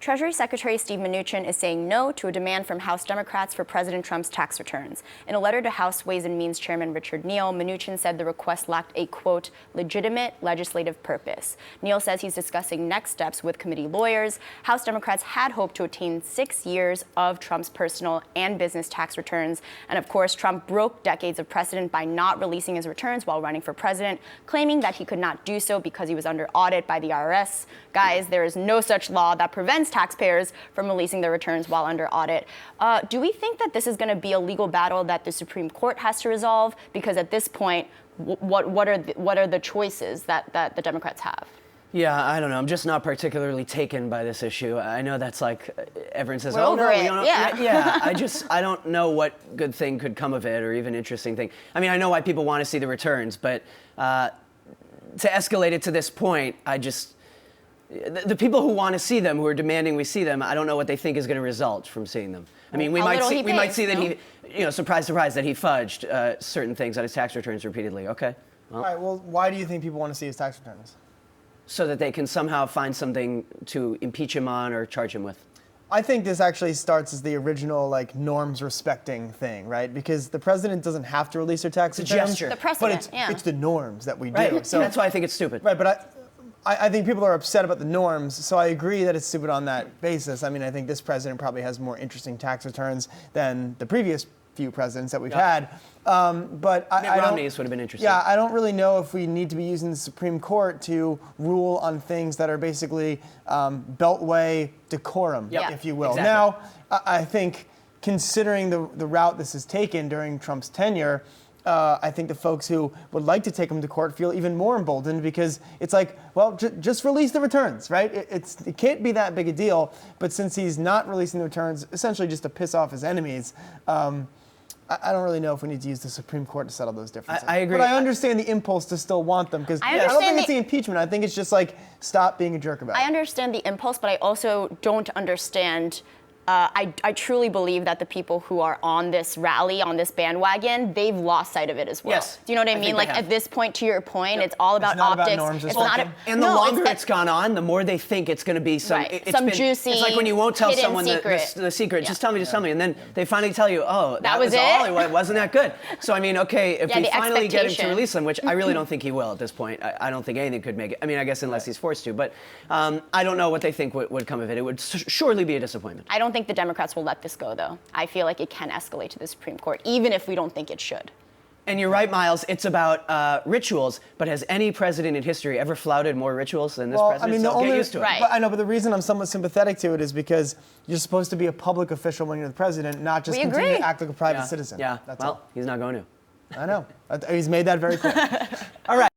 Treasury Secretary Steven Mnuchin is saying no to a demand from House Democrats for President Trump's tax returns. In a letter to House Ways and Means Chairman Richard Neal, Mnuchin said the request lacked a, quote, legitimate legislative purpose. Neal says he's discussing next steps with committee lawyers. House Democrats had hoped to attain 6 years of Trump's personal and business tax returns. And of course, Trump broke decades of precedent by not releasing his returns while running for president, claiming that he could not do so because he was under audit by the IRS. Guys, there is no such law that prevents taxpayers from releasing their returns while under audit. Do we think that this is going to be a legal battle that the Supreme Court has to resolve? Because at this point, what are the choices that the Democrats have? Yeah, I don't know. I'm just not particularly taken by this issue. I know that's like everyone says, We're oh, over no, it. Yeah. I don't know what good thing could come of it or even interesting thing. I mean, I know why people want to see the returns, but to escalate it to this point, the people who want to see them, who are demanding we see them, I don't know what they think is going to result from seeing them. I mean, we might see that he, surprise, surprise, that he fudged certain things on his tax returns repeatedly. Okay. Well. All right. Well, why do you think people want to see his tax returns? So that they can somehow find something to impeach him on or charge him with. I think this actually starts as the original norms respecting thing, right? Because the president doesn't have to release their tax returns. It's a gesture. The precedent, but it's the norms that we do. Right. So that's why I think it's stupid. Right, but I think people are upset about the norms, so I agree that it's stupid on that basis. I mean, I think this president probably has more interesting tax returns than the previous few presidents that we've had. But I don't. Romney's would have been interesting. Yeah, I don't really know if we need to be using the Supreme Court to rule on things that are basically beltway decorum, if you will. Exactly. Now, I think considering the route this has taken during Trump's tenure, I think the folks who would like to take him to court feel even more emboldened because it's like, well, just release the returns, right? It can't be that big a deal. But since he's not releasing the returns, essentially just to piss off his enemies, I don't really know if we need to use the Supreme Court to settle those differences. I agree. But I understand the impulse to still want them because I don't think it's the impeachment. I think it's just stop being a jerk about it. I understand the impulse, but I also don't understand. I truly believe that the people who are on this rally, on this bandwagon, they've lost sight of it as well. Yes. Do you know what I mean? Like at this point, to your point, it's all about it's not optics. About norms it's not. And the longer it's gone on, the more they think it's going to be some. Right. Some juicy. It's like when you won't tell someone secret. the secret. Yeah. Just tell me, and then they finally tell you, oh, that was it. all. It wasn't that good. So I mean, okay, if we finally get him to release them, which I really don't think he will at this point. I don't think anything could make it. I mean, I guess unless he's forced to. But I don't know what they think would come of it. It would surely be a disappointment. I don't think the Democrats will let this go, though. I feel like it can escalate to the Supreme Court, even if we don't think it should. And you're right, Miles. It's about rituals. But has any president in history ever flouted more rituals than this president? I mean, Get used to it. Right. But I know, but the reason I'm somewhat sympathetic to it is because you're supposed to be a public official when you're the president, not just continue to act like a private citizen. Yeah. That's well, all. He's not going to. I know. He's made that very clear. All right.